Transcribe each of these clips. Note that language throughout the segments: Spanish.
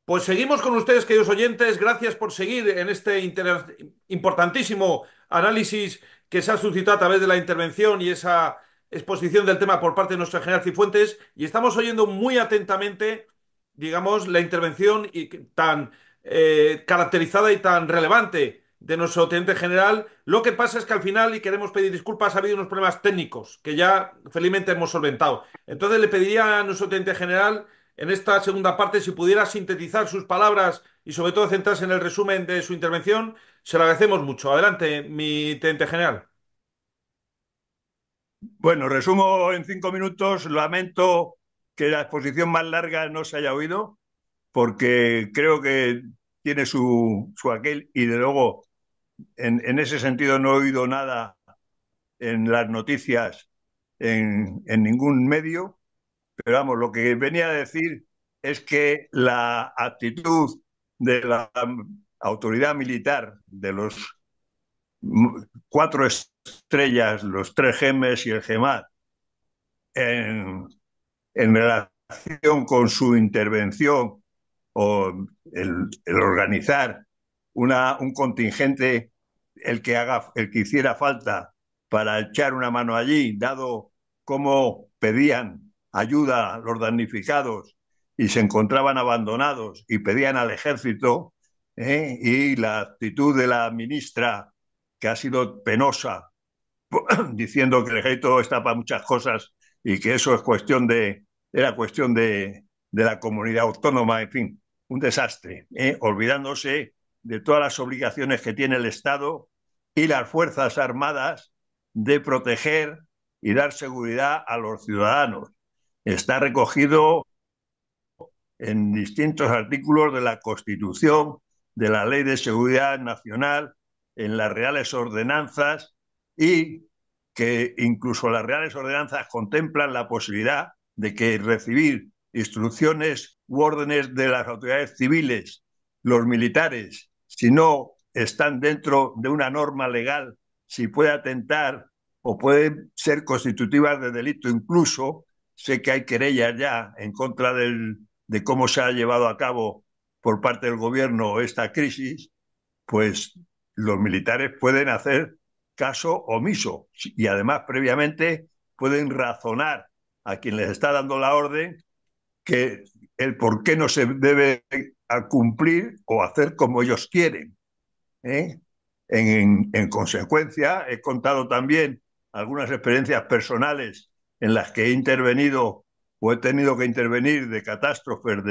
Pues seguimos con ustedes, queridos oyentes. Gracias por seguir en este importantísimo análisis que se ha suscitado a través de la intervención y esa exposición del tema por parte de nuestro general Cifuentes. Y estamos oyendo muy atentamente, digamos, la intervención tan caracterizada y tan relevante de nuestro teniente general. Lo que pasa es que al final, y queremos pedir disculpas, ha habido unos problemas técnicos que ya felizmente hemos solventado. Entonces le pediría a nuestro teniente general en esta segunda parte, si pudiera sintetizar sus palabras y sobre todo centrarse en el resumen de su intervención, se lo agradecemos mucho. Adelante, mi teniente general. Bueno, resumo en 5 minutos. Lamento que la exposición más larga no se haya oído, porque creo que tiene su aquel y de luego en ese sentido no he oído nada en las noticias en ningún medio. Pero vamos, lo que venía a decir es que la actitud de la autoridad militar, de los cuatro estrellas, los tres gemes y el GEMAT, en, en relación con su intervención o el organizar un contingente, el que hiciera falta para echar una mano allí, dado cómo pedían ayuda a los damnificados y se encontraban abandonados y pedían al ejército, y la actitud de la ministra, que ha sido penosa, diciendo que el ejército está para muchas cosas y que eso es era cuestión de la comunidad autónoma, en fin, un desastre, olvidándose de todas las obligaciones que tiene el Estado y las Fuerzas Armadas de proteger y dar seguridad a los ciudadanos. Está recogido en distintos artículos de la Constitución, de la Ley de Seguridad Nacional, en las Reales Ordenanzas, y que incluso las Reales Ordenanzas contemplan la posibilidad de que recibir instrucciones u órdenes de las autoridades civiles, los militares, si no están dentro de una norma legal, si puede atentar o puede ser constitutivas de delito. Incluso sé que hay querellas ya en contra de cómo se ha llevado a cabo por parte del gobierno esta crisis. Pues los militares pueden hacer caso omiso y además previamente pueden razonar a quien les está dando la orden que el por qué no se debe cumplir o hacer como ellos quieren, ¿eh? En consecuencia, he contado también algunas experiencias personales en las que he intervenido o he tenido que intervenir de catástrofes,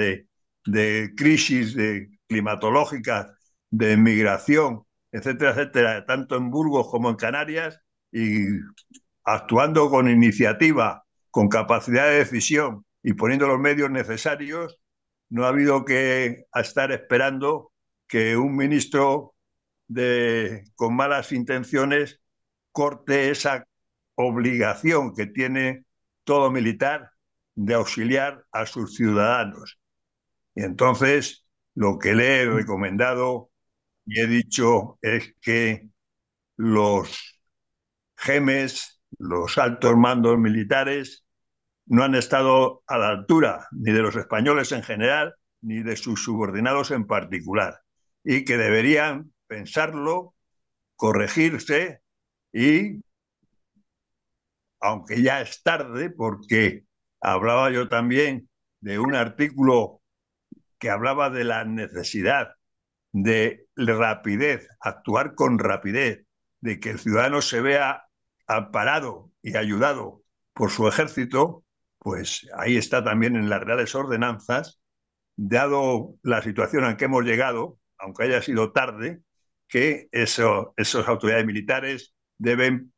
de crisis climatológicas, de migración, etcétera, etcétera, tanto en Burgos como en Canarias, y actuando con iniciativa, con capacidad de decisión y poniendo los medios necesarios. No ha habido que estar esperando que un ministro con malas intenciones corte esa obligación que tiene todo militar de auxiliar a sus ciudadanos. Y entonces lo que le he recomendado y he dicho es que los gemes, los altos mandos militares, no han estado a la altura ni de los españoles en general, ni de sus subordinados en particular, y que deberían pensarlo, corregirse y, aunque ya es tarde, porque hablaba yo también de un artículo que hablaba de la necesidad de rapidez, actuar con rapidez, de que el ciudadano se vea amparado y ayudado por su ejército. Pues ahí está también en las Reales Ordenanzas, dado la situación en que hemos llegado, aunque haya sido tarde, que esas autoridades militares deben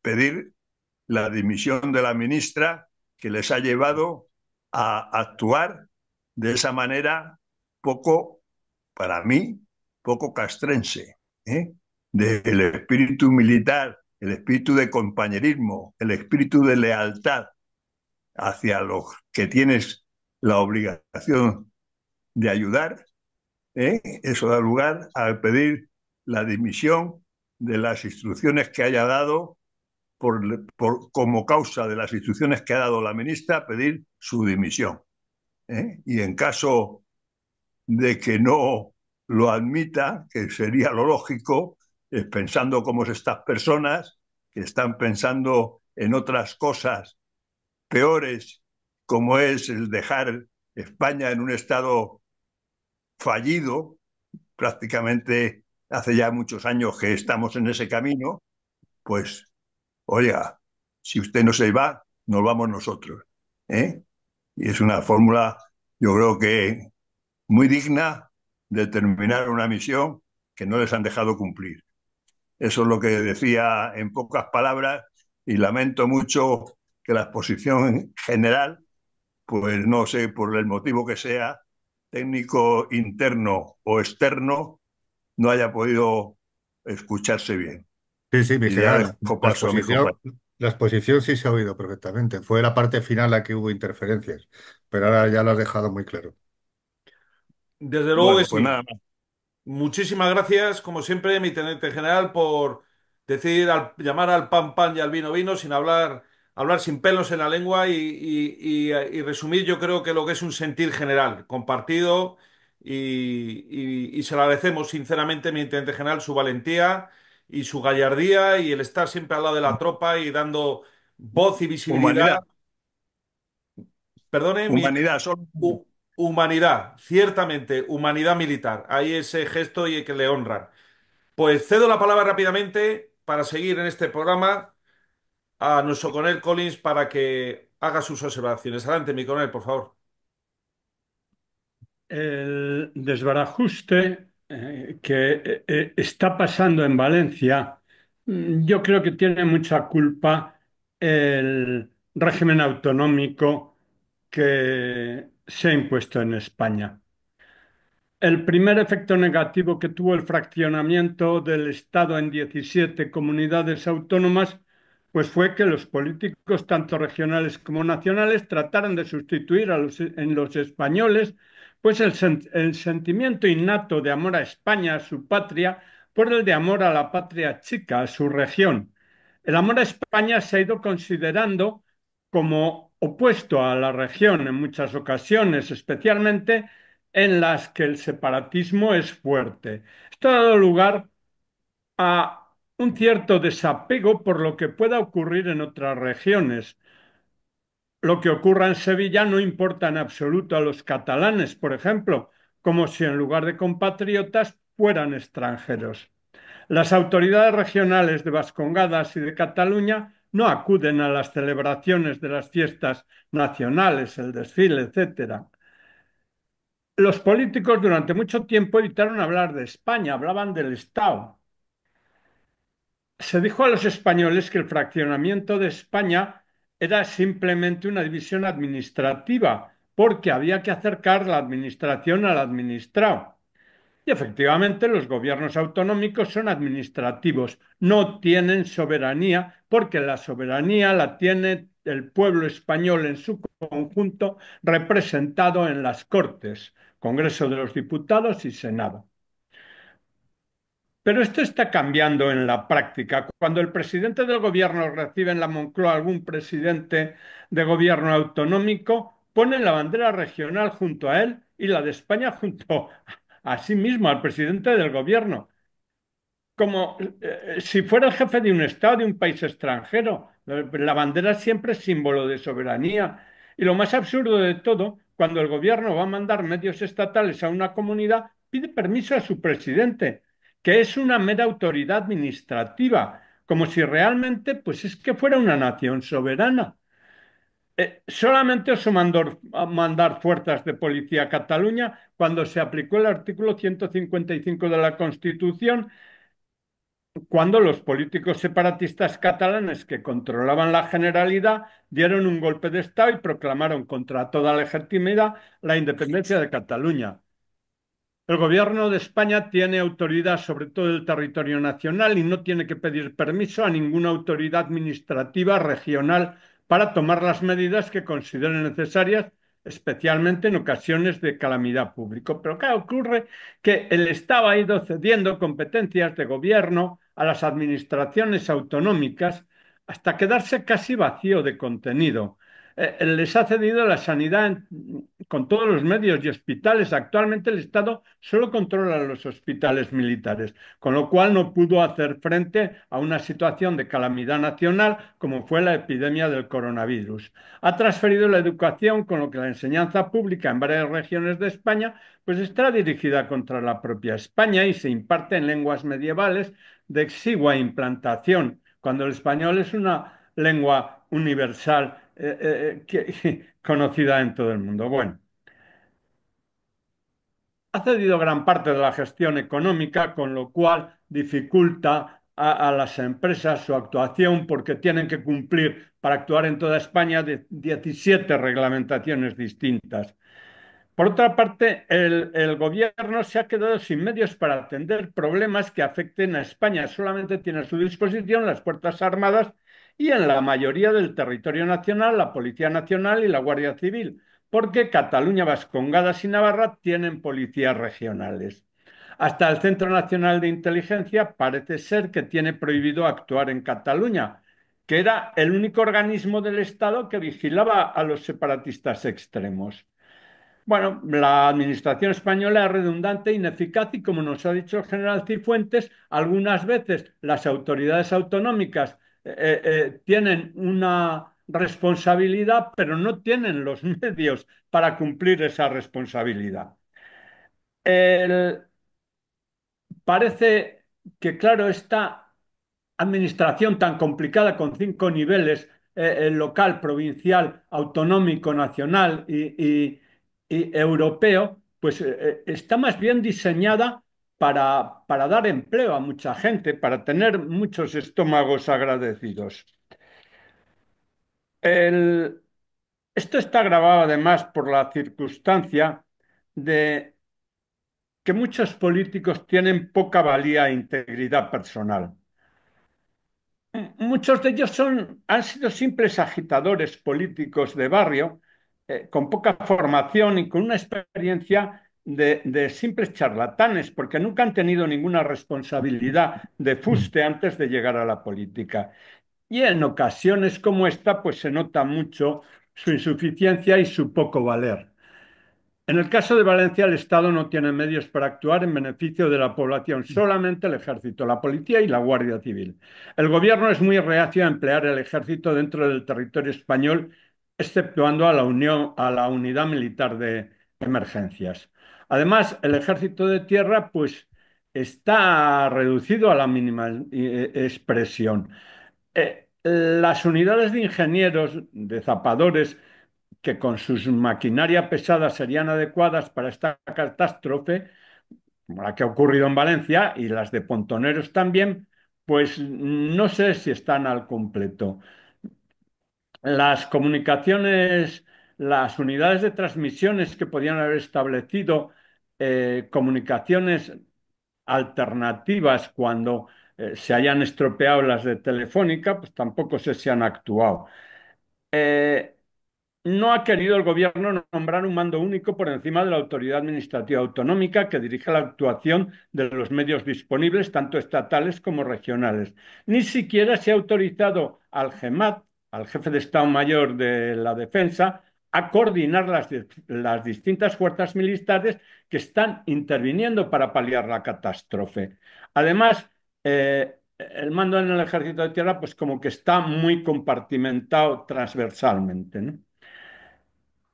pedir la dimisión de la ministra, que les ha llevado a actuar de esa manera poco, para mí, poco castrense, ¿eh? Del espíritu militar, el espíritu de compañerismo, el espíritu de lealtad hacia los que tienes la obligación de ayudar, eso da lugar a pedir la dimisión de las instrucciones que haya dado, como causa de las instrucciones que ha dado la ministra, pedir su dimisión. Y en caso de que no lo admita, que sería lo lógico, pensando como estas personas que están pensando en otras cosas peores, como es el dejar España en un estado fallido, prácticamente hace ya muchos años que estamos en ese camino, pues, oiga, si usted no se va, nos vamos nosotros. ¿Eh? Y es una fórmula, yo creo que muy digna de terminar una misión que no les han dejado cumplir. Eso es lo que decía en pocas palabras y lamento mucho que la exposición general, pues no sé, por el motivo que sea, técnico interno o externo, no haya podido escucharse bien. Sí, sí, mi Y ya general. dejo La paso a mi exposición, compañero. la exposición sí se ha oído perfectamente. Fue la parte final la que hubo interferencias, pero ahora ya lo has dejado muy claro. Desde luego que Bueno, pues sí. nada más. Muchísimas gracias, como siempre, mi teniente general, por decir, llamar al pan pan y al vino vino, sin hablar sin pelos en la lengua y resumir, yo creo que lo que es un sentir general, compartido, y se lo agradecemos sinceramente, mi teniente general, su valentía y su gallardía y el estar siempre al lado de la tropa y dando voz y visibilidad. Humanidad, Perdone, humanidad, solo humanidad, ciertamente, humanidad militar. Hay ese gesto y que le honran. Pues cedo la palabra rápidamente para seguir en este programa a nuestro coronel Collins para que haga sus observaciones. Adelante, mi coronel, por favor. El desbarajuste que está pasando en Valencia, yo creo que tiene mucha culpa el régimen autonómico que se ha impuesto en España. El primer efecto negativo que tuvo el fraccionamiento del Estado en 17 comunidades autónomas, pues fue que los políticos, tanto regionales como nacionales, trataran de sustituir en los españoles, pues el sentimiento innato de amor a España, a su patria, por el de amor a la patria chica, a su región. El amor a España se ha ido considerando como opuesto a la región en muchas ocasiones, especialmente en las que el separatismo es fuerte. Esto ha dado lugar a un cierto desapego por lo que pueda ocurrir en otras regiones. Lo que ocurra en Sevilla no importa en absoluto a los catalanes, por ejemplo, como si en lugar de compatriotas fueran extranjeros. Las autoridades regionales de Vascongadas y de Cataluña no acuden a las celebraciones de las fiestas nacionales, el desfile, etcétera. Los políticos durante mucho tiempo evitaron hablar de España, hablaban del Estado. Se dijo a los españoles que el fraccionamiento de España era simplemente una división administrativa, porque había que acercar la administración al administrado. Y efectivamente los gobiernos autonómicos son administrativos, no tienen soberanía, porque la soberanía la tiene el pueblo español en su conjunto, representado en las Cortes, Congreso de los Diputados y Senado. Pero esto está cambiando en la práctica. Cuando el presidente del gobierno recibe en la Moncloa algún presidente de gobierno autonómico, pone la bandera regional junto a él y la de España junto a sí mismo, al presidente del gobierno, como si fuera el jefe de un Estado, de un país extranjero. La bandera siempre es símbolo de soberanía. Y lo más absurdo de todo, cuando el gobierno va a mandar medios estatales a una comunidad, pide permiso a su presidente, que es una mera autoridad administrativa, como si realmente, pues es que fuera una nación soberana. Solamente os mandó a mandar fuerzas de policía a Cataluña cuando se aplicó el artículo 155 de la Constitución, cuando los políticos separatistas catalanes que controlaban la Generalidad dieron un golpe de Estado y proclamaron contra toda legitimidad la independencia de Cataluña. El gobierno de España tiene autoridad sobre todo el territorio nacional y no tiene que pedir permiso a ninguna autoridad administrativa regional para tomar las medidas que considere necesarias, especialmente en ocasiones de calamidad pública. Pero claro, ocurre que el Estado ha ido cediendo competencias de gobierno a las administraciones autonómicas hasta quedarse casi vacío de contenido. Les ha cedido la sanidad con todos los medios y hospitales. Actualmente el Estado solo controla los hospitales militares, con lo cual no pudo hacer frente a una situación de calamidad nacional como fue la epidemia del coronavirus. Ha transferido la educación, con lo que la enseñanza pública en varias regiones de España pues está dirigida contra la propia España y se imparte en lenguas medievales de exigua implantación, cuando el español es una lengua universal conocida en todo el mundo. Bueno, ha cedido gran parte de la gestión económica, con lo cual dificulta a las empresas su actuación porque tienen que cumplir para actuar en toda España de 17 reglamentaciones distintas. Por otra parte, el gobierno se ha quedado sin medios para atender problemas que afecten a España. Solamente tiene a su disposición las Fuerzas Armadas y en la mayoría del territorio nacional la Policía Nacional y la Guardia Civil, porque Cataluña, Vascongadas y Navarra tienen policías regionales. Hasta el Centro Nacional de Inteligencia parece ser que tiene prohibido actuar en Cataluña, que era el único organismo del Estado que vigilaba a los separatistas extremos. Bueno, la administración española es redundante, ineficaz y, como nos ha dicho el general Cifuentes, algunas veces las autoridades autonómicas tienen una responsabilidad, pero no tienen los medios para cumplir esa responsabilidad. El- Parece que, claro, esta administración tan complicada con 5 niveles, local, provincial, autonómico, nacional y europeo, pues está más bien diseñada para dar empleo a mucha gente, para tener muchos estómagos agradecidos. El- Esto está agravado además por la circunstancia de que muchos políticos tienen poca valía e integridad personal. Muchos de ellos han sido simples agitadores políticos de barrio, con poca formación y con una experiencia de simples charlatanes, porque nunca han tenido ninguna responsabilidad de fuste antes de llegar a la política. Y en ocasiones como esta, pues se nota mucho su insuficiencia y su poco valer. En el caso de Valencia, el Estado no tiene medios para actuar en beneficio de la población, solamente el Ejército, la Policía y la Guardia Civil. El Gobierno es muy reacio a emplear el Ejército dentro del territorio español, exceptuando a a la Unidad Militar de Emergencias. Además, el Ejército de Tierra, pues, está reducido a la mínima expresión. Las unidades de ingenieros, de zapadores, que con sus maquinaria pesada serían adecuadas para esta catástrofe, como la que ha ocurrido en Valencia, y las de pontoneros también, pues no sé si están al completo. Las comunicaciones, las unidades de transmisiones que podían haber establecido comunicaciones alternativas cuando se hayan estropeado las de Telefónica, pues tampoco sé si han actuado. Eh, No ha querido el gobierno nombrar un mando único por encima de la autoridad administrativa autonómica que dirige la actuación de los medios disponibles, tanto estatales como regionales. Ni siquiera se ha autorizado al GEMAT, al jefe de Estado Mayor de la Defensa, a coordinar las distintas fuerzas militares que están interviniendo para paliar la catástrofe. Además, el mando en el Ejército de Tierra, pues como que está muy compartimentado transversalmente, ¿no?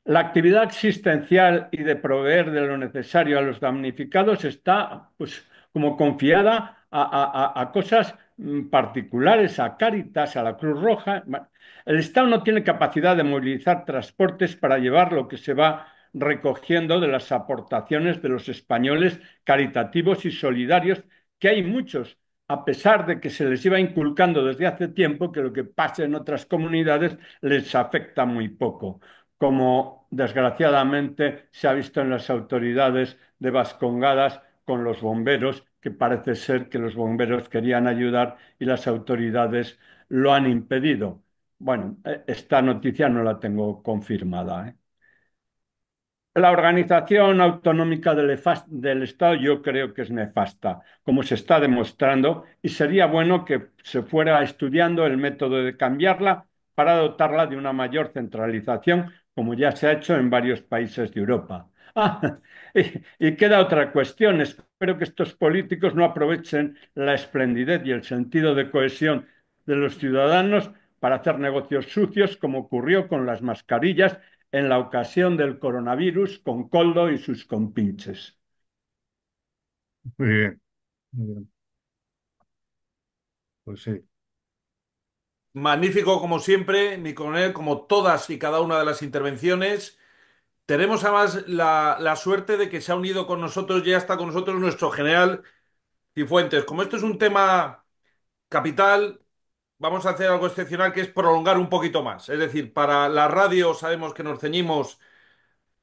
La actividad existencial y de proveer de lo necesario a los damnificados está, pues, como confiada a cosas particulares, a Cáritas, a la Cruz Roja. Bueno, el Estado no tiene capacidad de movilizar transportes para llevar lo que se va recogiendo de las aportaciones de los españoles caritativos y solidarios, que hay muchos, a pesar de que se les iba inculcando desde hace tiempo que lo que pasa en otras comunidades les afecta muy poco, como desgraciadamente se ha visto en las autoridades de Vascongadas con los bomberos, que parece ser que los bomberos querían ayudar y las autoridades lo han impedido. Bueno, esta noticia no la tengo confirmada, ¿eh? La organización autonómica del Estado yo creo que es nefasta, como se está demostrando, y sería bueno que se fuera estudiando el método de cambiarla para dotarla de una mayor centralización, como ya se ha hecho en varios países de Europa. Ah, y queda otra cuestión. Espero que estos políticos no aprovechen la esplendidez y el sentido de cohesión de los ciudadanos para hacer negocios sucios, como ocurrió con las mascarillas en la ocasión del coronavirus con Coldo y sus compinches. Muy bien, muy bien. Pues sí. Magnífico como siempre, mi coronel, como todas y cada una de las intervenciones. Tenemos además la suerte de que se ha unido con nosotros, ya está con nosotros nuestro general Cifuentes. Como esto es un tema capital, vamos a hacer algo excepcional que es prolongar un poquito más. Es decir, para la radio sabemos que nos ceñimos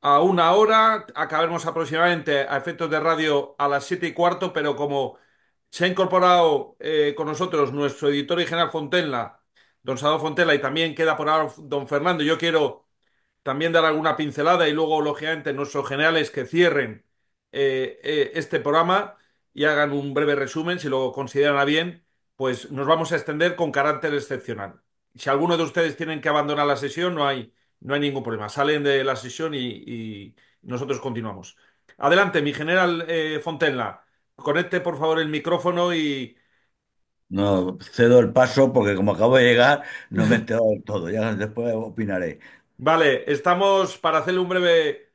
a una hora, acabaremos aproximadamente a efectos de radio a las 7:15, pero como se ha incorporado con nosotros nuestro editor y general Fontella, don Salvador Fontella, y también queda por ahora don Fernando, yo quiero también dar alguna pincelada y luego, lógicamente, nuestros generales que cierren este programa y hagan un breve resumen, si lo consideran a bien, pues nos vamos a extender con carácter excepcional. Si alguno de ustedes tienen que abandonar la sesión, no hay ningún problema. Salen de la sesión y nosotros continuamos. Adelante, mi general Fontella. Conecte, por favor, el micrófono y... No, cedo el paso porque como acabo de llegar no me he enterado del todo. Ya después opinaré. Vale, estamos para hacerle un breve,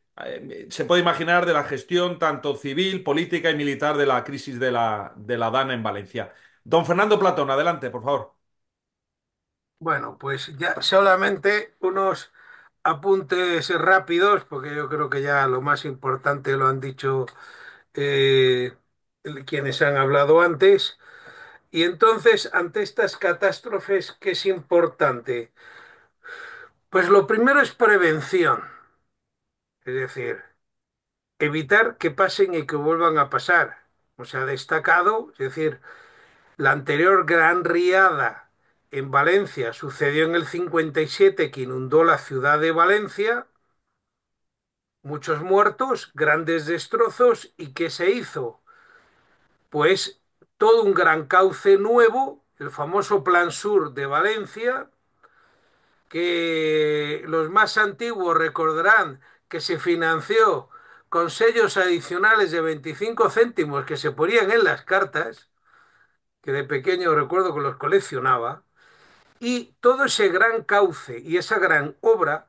se puede imaginar, de la gestión tanto civil, política y militar de la crisis de la DANA en Valencia. Don Fernando Platón, adelante, por favor. Bueno, pues ya solamente unos apuntes rápidos, porque yo creo que ya lo más importante lo han dicho eh, quienes han hablado antes. Y entonces, ante estas catástrofes, ¿qué es importante? Pues lo primero es prevención, es decir, evitar que pasen y que vuelvan a pasar. O sea, destacado, es decir, la anterior gran riada en Valencia sucedió en el 57, que inundó la ciudad de Valencia, muchos muertos, grandes destrozos, ¿y qué se hizo? Pues todo un gran cauce nuevo, el famoso Plan Sur de Valencia, que los más antiguos recordarán que se financió con sellos adicionales de 25 céntimos que se ponían en las cartas, que de pequeño recuerdo que los coleccionaba. Y todo ese gran cauce y esa gran obra,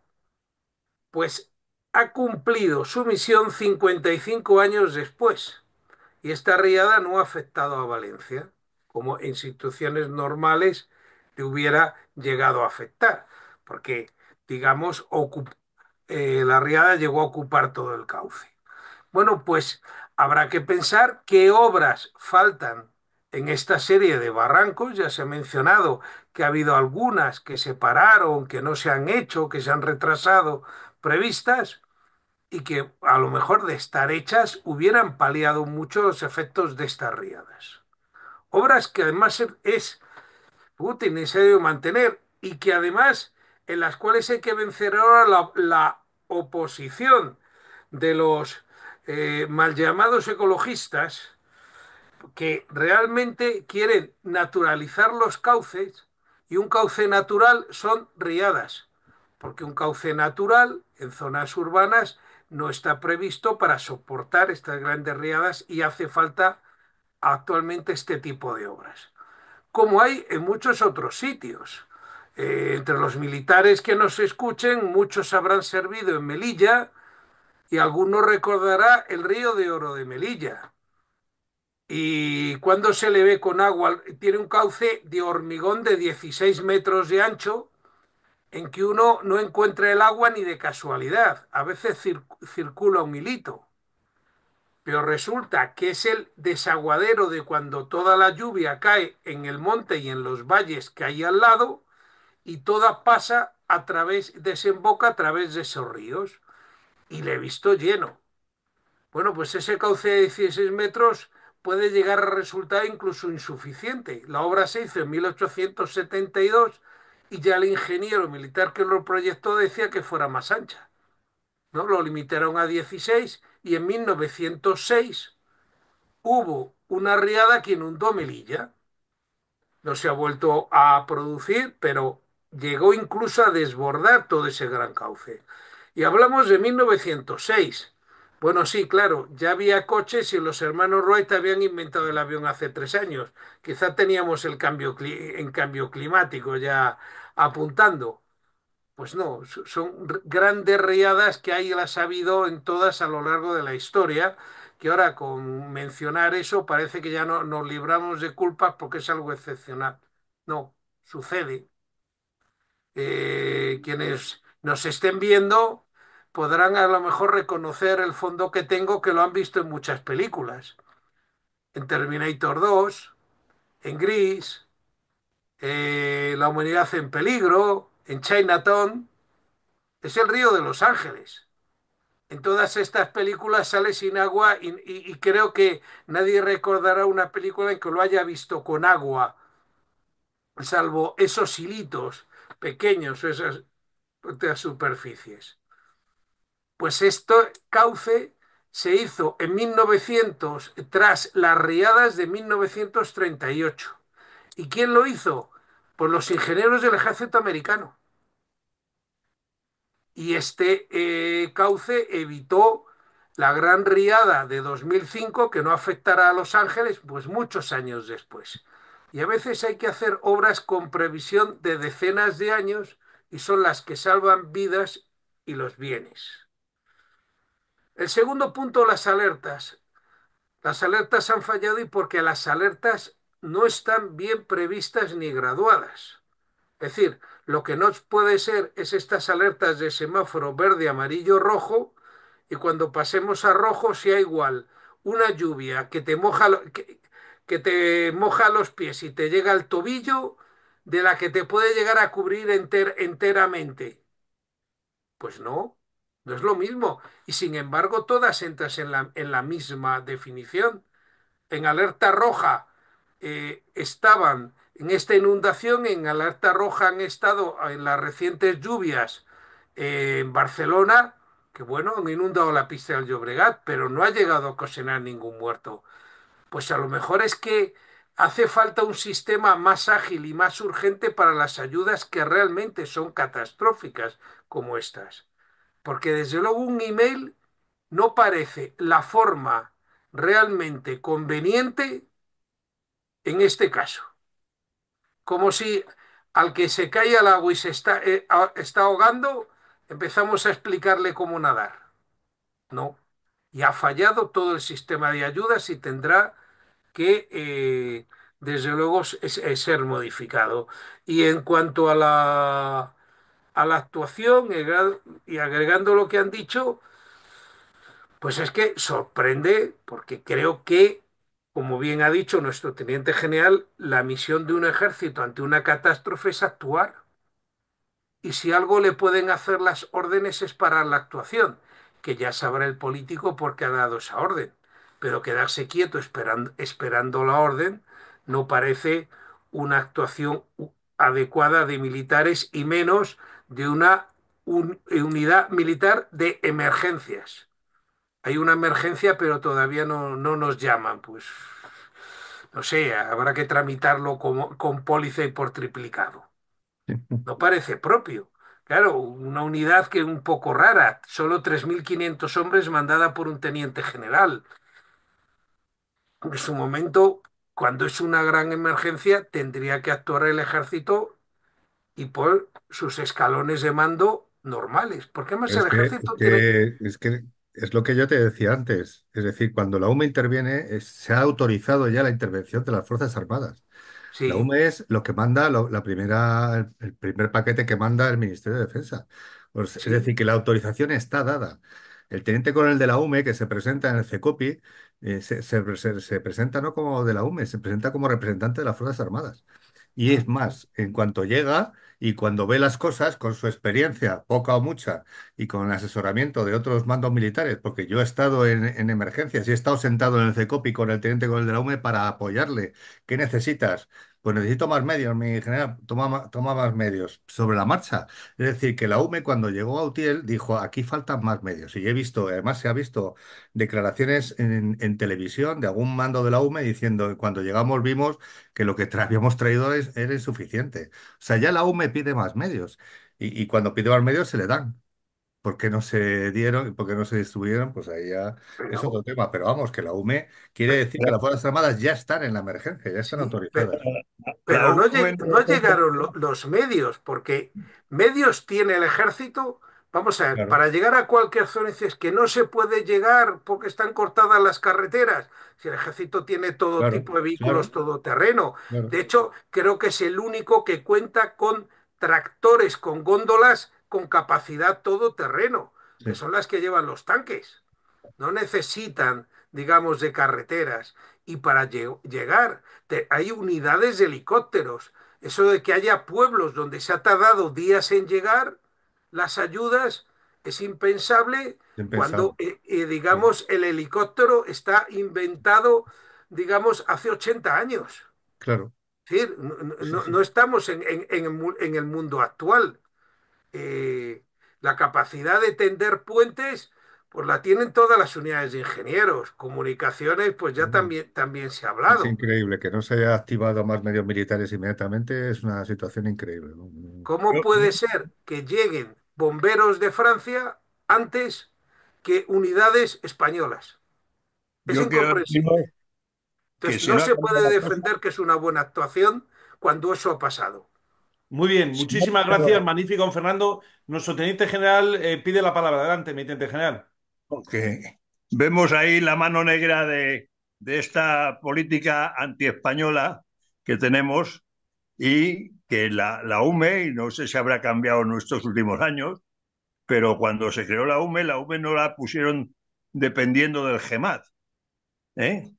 pues ha cumplido su misión 55 años después. Y esta riada no ha afectado a Valencia, como en situaciones normales le hubiera llegado a afectar, porque, digamos, la riada llegó a ocupar todo el cauce. Bueno, pues habrá que pensar qué obras faltan en esta serie de barrancos. Ya se ha mencionado que ha habido algunas que se pararon, que no se han hecho, que se han retrasado previstas y que a lo mejor de estar hechas hubieran paliado mucho los efectos de estas riadas. Obras que además es necesario mantener y que además en las cuales hay que vencer ahora la oposición de los mal llamados ecologistas que realmente quieren naturalizar los cauces, y un cauce natural son riadas, porque un cauce natural en zonas urbanas no está previsto para soportar estas grandes riadas y hace falta actualmente este tipo de obras, como hay en muchos otros sitios. Entre los militares que nos escuchen, muchos habrán servido en Melilla y algunos recordará el río de Oro de Melilla. Y cuando se le ve con agua, tiene un cauce de hormigón de 16 metros de ancho, en que uno no encuentra el agua ni de casualidad. A veces circula un hilito, pero resulta que es el desaguadero de cuando toda la lluvia cae en el monte y en los valles que hay al lado, y toda pasa a través, desemboca a través de esos ríos. Y le he visto lleno. Bueno, pues ese cauce de 16 metros puede llegar a resultar incluso insuficiente. La obra se hizo en 1872 y ya el ingeniero militar que lo proyectó decía que fuera más ancha, ¿no? Lo limitaron a 16 y en 1906 hubo una riada que inundó Melilla. No se ha vuelto a producir, pero llegó incluso a desbordar todo ese gran cauce. Y hablamos de 1906. Bueno, sí, claro, ya había coches y los hermanos Wright habían inventado el avión hace 3 años. Quizá teníamos el en cambio climático ya apuntando. Pues no, son grandes riadas que hay las ha habido en todas a lo largo de la historia, que ahora con mencionar eso parece que ya no nos libramos de culpas porque es algo excepcional. No, sucede. Quienes nos estén viendo podrán a lo mejor reconocer el fondo que tengo, que lo han visto en muchas películas. En Terminator 2, en Gris, La humanidad en peligro, en Chinatown. Es el río de Los Ángeles. En todas estas películas sale sin agua y creo que nadie recordará una película en que lo haya visto con agua, salvo esos hilitos pequeños, esas superficies. Pues esto, Cauce se hizo en 1900, tras las riadas de 1938. ¿Y quién lo hizo? Pues los ingenieros del ejército americano. Y este cauce evitó la gran riada de 2005 que no afectará a Los Ángeles pues muchos años después. Y a veces hay que hacer obras con previsión de decenas de años y son las que salvan vidas y los bienes. El segundo punto, las alertas. Las alertas han fallado y porque las alertas no están bien previstas ni graduadas. Es decir, lo que no puede ser es estas alertas de semáforo verde, amarillo, rojo, y cuando pasemos a rojo sea igual una lluvia que te moja los pies y te llega al tobillo, de la que te puede llegar a cubrir enteramente. Pues no, no es lo mismo. Y sin embargo, todas entran en la misma definición. En alerta roja estaban en esta inundación, en alerta roja han estado en las recientes lluvias en Barcelona, que bueno, han inundado la pista del Llobregat, pero no ha llegado a ocasionar ningún muerto. Pues a lo mejor es que hace falta un sistema más ágil y más urgente para las ayudas que realmente son catastróficas como estas. Porque desde luego un email no parece la forma realmente conveniente en este caso. Como si al que se cae al agua y está ahogando, empezamos a explicarle cómo nadar. No. Y ha fallado todo el sistema de ayudas y tendrá que, desde luego, ser modificado. Y en cuanto a la actuación y agregando lo que han dicho, pues es que sorprende porque creo que, como bien ha dicho nuestro teniente general, la misión de un ejército ante una catástrofe es actuar. Y si algo le pueden hacer las órdenes es parar la actuación, que ya sabrá el político por qué ha dado esa orden. Pero quedarse quieto esperando la orden no parece una actuación adecuada de militares y menos de una unidad militar de emergencias. Hay una emergencia, pero todavía no nos llaman. Pues no sé, habrá que tramitarlo con póliza y por triplicado. No parece propio. Claro, una unidad que es un poco rara, solo 3.500 hombres mandada por un teniente general. En su momento, cuando es una gran emergencia, tendría que actuar el ejército y por sus escalones de mando normales. Porque además el ejército tiene... Es que es lo que yo te decía antes. Es decir, cuando la UME interviene, se ha autorizado ya la intervención de las Fuerzas Armadas. La Sí, UME es lo que manda, la primera, el primer paquete que manda el Ministerio de Defensa. Pues, es sí. decir, que la autorización está dada. El teniente coronel de la UME que se presenta en el CECOPI se presenta no como de la UME, se presenta como representante de las Fuerzas Armadas. Y es más, en cuanto llega y cuando ve las cosas, con su experiencia, poca o mucha, y con el asesoramiento de otros mandos militares, porque yo he estado en emergencias y he estado sentado en el CECOPI con el teniente coronel de la UME para apoyarle. ¿Qué necesitas? Pues necesito más medios, mi general, toma más medios sobre la marcha. Es decir, que la UME cuando llegó a Utiel dijo, aquí faltan más medios. Y he visto, además se ha visto declaraciones en televisión de algún mando de la UME diciendo, cuando llegamos vimos que lo que habíamos traído era insuficiente. O sea, ya la UME pide más medios. Y cuando pide más medios se le dan. ¿Por qué no se dieron y por qué no se distribuyeron? Pues ahí ya es otro Pero, tema. Pero vamos, que la UME quiere decir que las Fuerzas Armadas ya están en la emergencia, ya están sí, autorizadas. La pero no, UME no no- llegaron los medios, porque medios tiene el ejército. Vamos a ver, Claro, para llegar a cualquier zona dices que no se puede llegar porque están cortadas las carreteras. Si el ejército tiene todo claro, tipo de vehículos claro, todoterreno. claro. De hecho, creo que es el único que cuenta con tractores, con góndolas, con capacidad todoterreno, que Sí, son las que llevan los tanques. No necesitan, digamos, de carreteras. Y para llegar, hay unidades de helicópteros. Eso de que haya pueblos donde se ha tardado días en llegar, las ayudas, es impensable bien cuando, pensado. Sí, digamos, el helicóptero está inventado, digamos, hace 80 años. claro, Es decir, sí, no sí. estamos en el mundo actual. eh, la capacidad de tender puentes, pues la tienen todas las unidades de ingenieros. Comunicaciones, pues ya Mm. también se ha Es hablado. increíble que no se haya activado más medios militares inmediatamente, es una situación increíble, ¿no? ¿Cómo puede ser que lleguen bomberos de Francia antes que unidades españolas? Es yo quiero incomprensible. deciros que Entonces, si no no ha se cambiado puede la cosa, defender que es una buena actuación cuando eso ha pasado. Muy bien, si no ha muchísimas gracias, cambiado magnífico, don Fernando. Nuestro teniente general pide la palabra. Adelante, mi teniente general. porque vemos ahí la mano negra de esta política antiespañola que tenemos y que la UME, y no sé si habrá cambiado en estos últimos años, pero cuando se creó la UME no la pusieron dependiendo del GEMAT, ¿eh?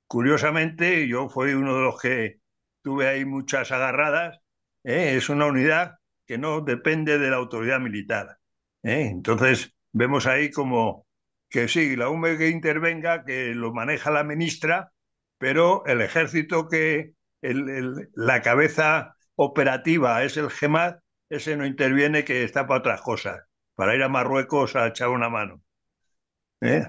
Curiosamente, yo fui uno de los que tuve ahí muchas agarradas, ¿eh? Es una unidad que no depende de la autoridad militar, ¿eh? Entonces, vemos ahí como que sí, la UME que intervenga, que lo maneja la ministra, pero el ejército la cabeza operativa es el GEMAT, ese no interviene, que está para otras cosas, para ir a Marruecos a echar una mano, ¿eh?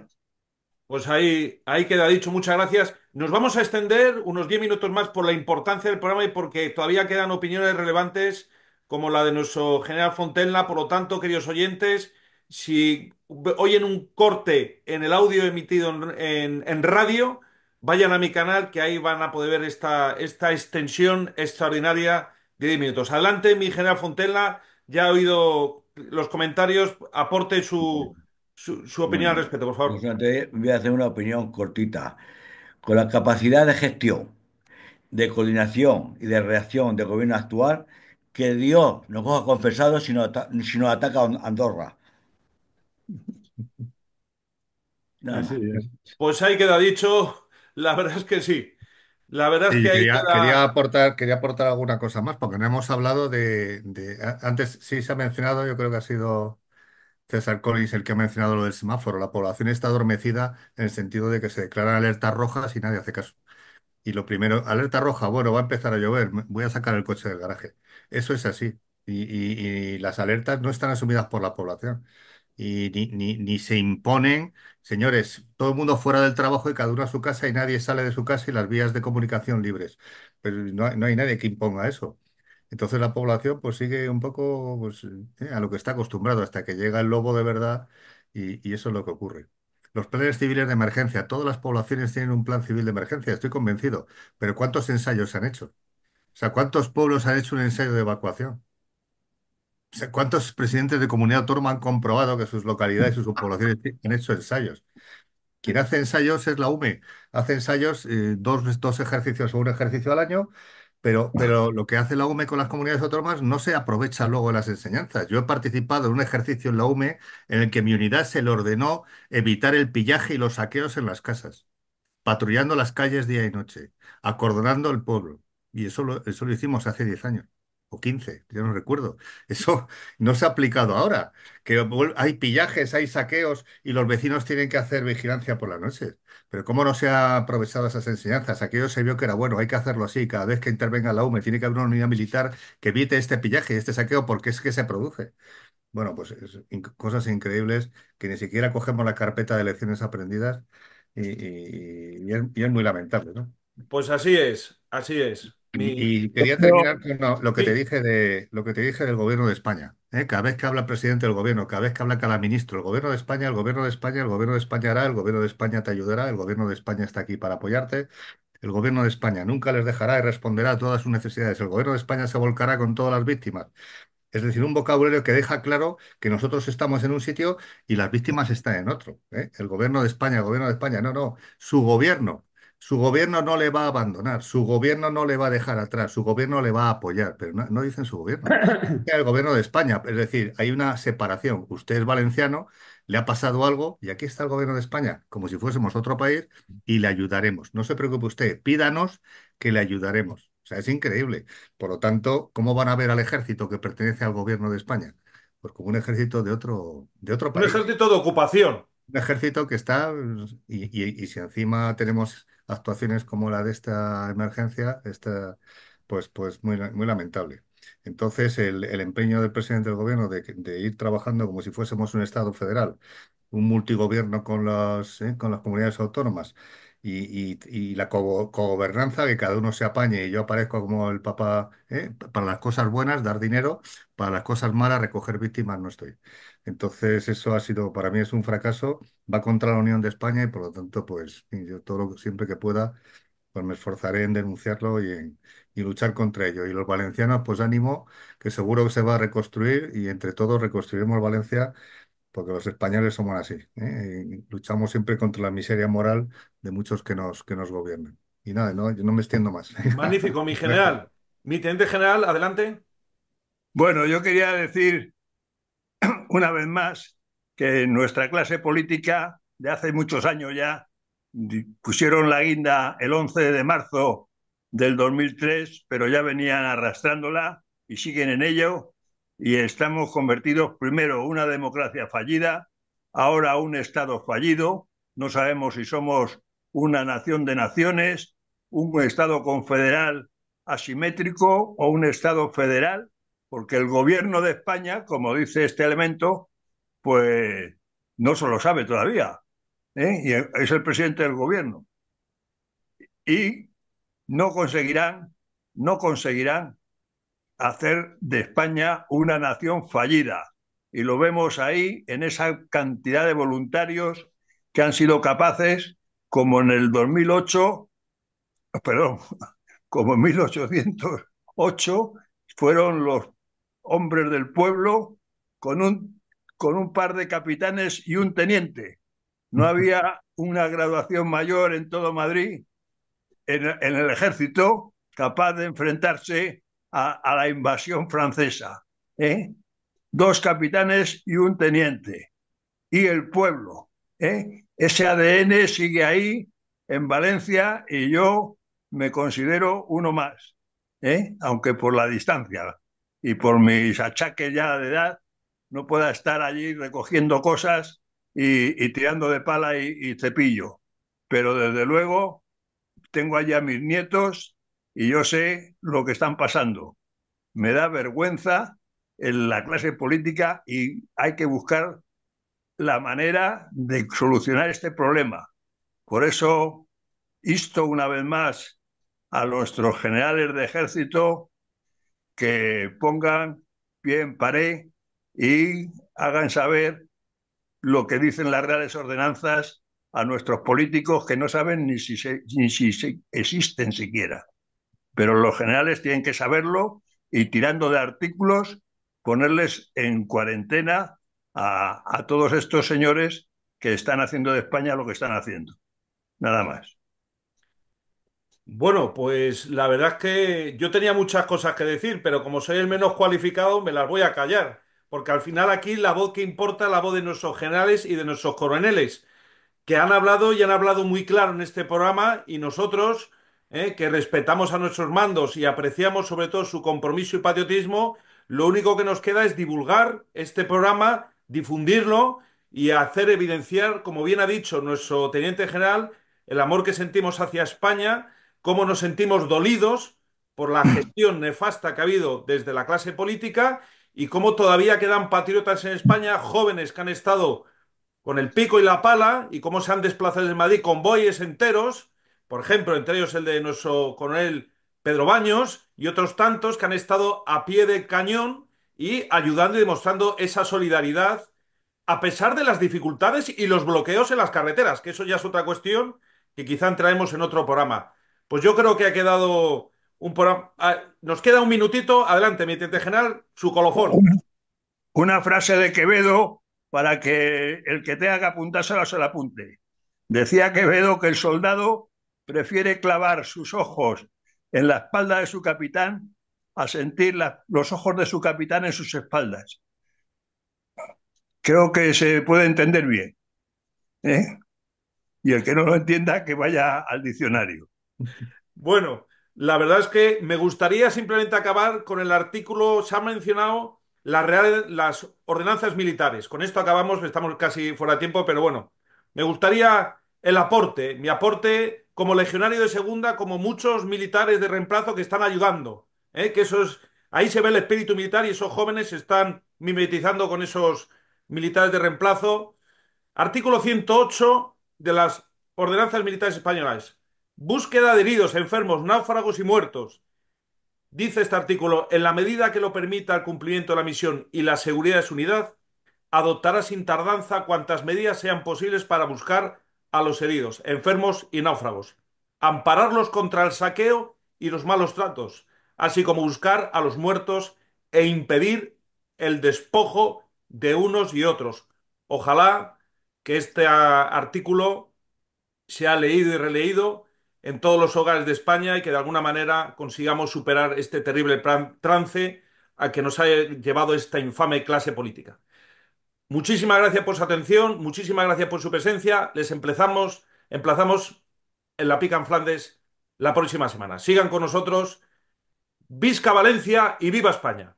Pues ahí queda dicho, muchas gracias. Nos vamos a extender unos 10 minutos más por la importancia del programa y porque todavía quedan opiniones relevantes como la de nuestro general Fontenla. Por lo tanto, queridos oyentes, si oyen un corte en el audio emitido en radio, vayan a mi canal que ahí van a poder ver esta extensión extraordinaria de 10 minutos. Adelante, mi general Fontenla, ya ha oído los comentarios, aporte su opinión al Bueno, respecto, por yo favor. solamente voy a hacer una opinión cortita. Con la capacidad de gestión, de coordinación y de reacción del gobierno actual, que Dios nos coja confesado si nos ataca a Andorra. Nada Así más. es. Pues ahí queda dicho, la verdad es que sí. La verdad es Sí, que ahí queda. quería aportar alguna cosa más, porque no hemos hablado antes sí se ha mencionado, yo creo que ha sido César Collins el que ha mencionado lo del semáforo. La población está adormecida en el sentido de que se declaran alertas rojas y nadie hace caso. Y lo primero, alerta roja, bueno, va a empezar a llover, voy a sacar el coche del garaje. Eso es así. Y las alertas no están asumidas por la población. Y ni se imponen, señores, todo el mundo fuera del trabajo y cada uno a su casa y nadie sale de su casa y las vías de comunicación libres. Pero no hay nadie que imponga eso. Entonces la población pues sigue un poco pues, a lo que está acostumbrado hasta que llega el lobo de verdad y eso es lo que ocurre. Los planes civiles de emergencia, todas las poblaciones tienen un plan civil de emergencia, estoy convencido. Pero ¿cuántos ensayos se han hecho? O sea, ¿cuántos pueblos han hecho un ensayo de evacuación? O sea, ¿cuántos presidentes de comunidad autónoma han comprobado que sus localidades y sus poblaciones han hecho ensayos? Quien hace ensayos es la UME. Hace ensayos, dos ejercicios o un ejercicio al año, pero lo que hace la UME con las comunidades autónomas no se aprovecha luego en las enseñanzas. Yo he participado en un ejercicio en la UME en el que mi unidad se le ordenó evitar el pillaje y los saqueos en las casas, patrullando las calles día y noche, acordonando el pueblo. Y eso lo hicimos hace 10 años. o 15, yo no recuerdo. Eso no se ha aplicado ahora, que hay pillajes, hay saqueos y los vecinos tienen que hacer vigilancia por las noches. Pero ¿cómo no se ha aprovechado esas enseñanzas? Aquello se vio que era bueno, hay que hacerlo así. Cada vez que intervenga la UME tiene que haber una unidad militar que evite este pillaje y este saqueo porque es que se produce. Bueno, pues cosas increíbles que ni siquiera cogemos la carpeta de lecciones aprendidas y es muy lamentable, ¿no? Pues así es, así es. Y quería Pero, terminar con lo que te Sí, dije lo que te dije del gobierno de España. ¿Eh? Cada vez que habla el presidente del gobierno, cada vez que habla cada ministro, el gobierno de España, el gobierno de España, el gobierno de España hará, el gobierno de España te ayudará, el gobierno de España está aquí para apoyarte, el gobierno de España nunca les dejará y responderá a todas sus necesidades, el gobierno de España se volcará con todas las víctimas. Es decir, un vocabulario que deja claro que nosotros estamos en un sitio y las víctimas están en otro. ¿Eh? El gobierno de España, el gobierno de España, no, no, su gobierno no le va a abandonar, su gobierno no le va a dejar atrás, su gobierno le va a apoyar, pero no, no dicen su gobierno. El gobierno de España, es decir, hay una separación. Usted es valenciano, le ha pasado algo y aquí está el gobierno de España, como si fuésemos otro país y le ayudaremos. No se preocupe usted, pídanos que le ayudaremos. O sea, es increíble. Por lo tanto, ¿cómo van a ver al ejército que pertenece al gobierno de España? Pues como un ejército de otro un país. ejército de ocupación. Un ejército que está, y si encima tenemos actuaciones como la de esta emergencia, pues muy lamentable. Entonces, el empeño del presidente del gobierno de ir trabajando como si fuésemos un Estado federal, un multigobierno con las comunidades autónomas y la cogobernanza, que cada uno se apañe y yo aparezco como el papá, para las cosas buenas, dar dinero, para las cosas malas, recoger víctimas, no estoy. Entonces, eso ha sido, para mí es un fracaso, va contra la Unión de España y por lo tanto, pues yo siempre que pueda, pues me esforzaré en denunciarlo y luchar contra ello. Y los valencianos, pues ánimo, que seguro que se va a reconstruir y entre todos reconstruiremos Valencia porque los españoles somos así, ¿eh? Y luchamos siempre contra la miseria moral de muchos que nos gobiernan. Y nada, no, yo no me extiendo más. Magnífico, mi Gracias. general. Mi teniente general, adelante. bueno, yo quería decir una vez más que nuestra clase política de hace muchos años ya pusieron la guinda el 11 de marzo del 2003, pero ya venían arrastrándola y siguen en ello y estamos convertidos primero en una democracia fallida, ahora un Estado fallido, no sabemos si somos una nación de naciones, un Estado confederal asimétrico o un Estado federal, porque el gobierno de España, como dice este elemento, pues no se lo sabe todavía, ¿eh? Y es el presidente del gobierno. Y no conseguirán, no conseguirán hacer de España una nación fallida. Y lo vemos ahí en esa cantidad de voluntarios que han sido capaces, como en el 2008, perdón, como en 1808, fueron los hombres del pueblo con con un par de capitanes y un teniente. No había una graduación mayor en todo Madrid en el ejército capaz de enfrentarse a la invasión francesa. ¿Eh? Dos capitanes y un teniente. Y el pueblo. ¿Eh? Ese ADN sigue ahí en Valencia y yo me considero uno más, ¿eh? Aunque por la distancia y por mis achaques ya de edad no pueda estar allí recogiendo cosas y tirando de pala y cepillo. Pero desde luego tengo allá mis nietos y yo sé lo que están pasando. Me da vergüenza en la clase política y hay que buscar la manera de solucionar este problema. Por eso insto una vez más a nuestros generales de ejército que pongan pie en pared y hagan saber lo que dicen las reales ordenanzas a nuestros políticos que no saben ni si existen siquiera. Pero los generales tienen que saberlo y tirando de artículos ponerles en cuarentena a todos estos señores que están haciendo de España lo que están haciendo. Nada más. Bueno, pues la verdad es que yo tenía muchas cosas que decir, pero como soy el menos cualificado, me las voy a callar, porque al final aquí la voz que importa es la voz de nuestros generales y de nuestros coroneles, que han hablado y han hablado muy claro en este programa y nosotros que respetamos a nuestros mandos y apreciamos sobre todo su compromiso y patriotismo, lo único que nos queda es divulgar este programa, difundirlo y hacer evidenciar, como bien ha dicho nuestro teniente general, el amor que sentimos hacia España, cómo nos sentimos dolidos por la gestión nefasta que ha habido desde la clase política y cómo todavía quedan patriotas en España, jóvenes que han estado con el pico y la pala y cómo se han desplazado desde Madrid convoyes enteros, por ejemplo, entre ellos el de nuestro coronel Pedro Baños y otros tantos que han estado a pie de cañón y ayudando y demostrando esa solidaridad a pesar de las dificultades y los bloqueos en las carreteras, que eso ya es otra cuestión que quizá entraremos en otro programa. Pues yo creo que ha quedado un programa. Nos queda un minutito. Adelante, mi teniente general, su colofón. Una frase de Quevedo para que el que tenga que apuntársela se la apunte. Decía Quevedo que el soldado prefiere clavar sus ojos en la espalda de su capitán a sentir los ojos de su capitán en sus espaldas. Creo que se puede entender bien, ¿eh? Y el que no lo entienda, que vaya al diccionario. Bueno, la verdad es que me gustaría simplemente acabar con el artículo. Se ha mencionado las ordenanzas militares. Con esto acabamos, estamos casi fuera de tiempo, pero bueno, me gustaría el aporte, mi aporte como legionario de segunda, como muchos militares de reemplazo que están ayudando, que eso es, ahí se ve el espíritu militar y esos jóvenes se están mimetizando con esos militares de reemplazo. Artículo 108 de las ordenanzas militares españolas. Búsqueda de heridos, enfermos, náufragos y muertos. Dice este artículo, en la medida que lo permita el cumplimiento de la misión y la seguridad de su unidad, adoptará sin tardanza cuantas medidas sean posibles para buscar a los heridos, enfermos y náufragos, ampararlos contra el saqueo y los malos tratos, así como buscar a los muertos e impedir el despojo de unos y otros. Ojalá que este artículo se ha leído y releído en todos los hogares de España y que de alguna manera consigamos superar este terrible trance al que nos ha llevado esta infame clase política. Muchísimas gracias por su atención, muchísimas gracias por su presencia. Les emplazamos en la Pica en Flandes la próxima semana. Sigan con nosotros. Visca Valencia y viva España.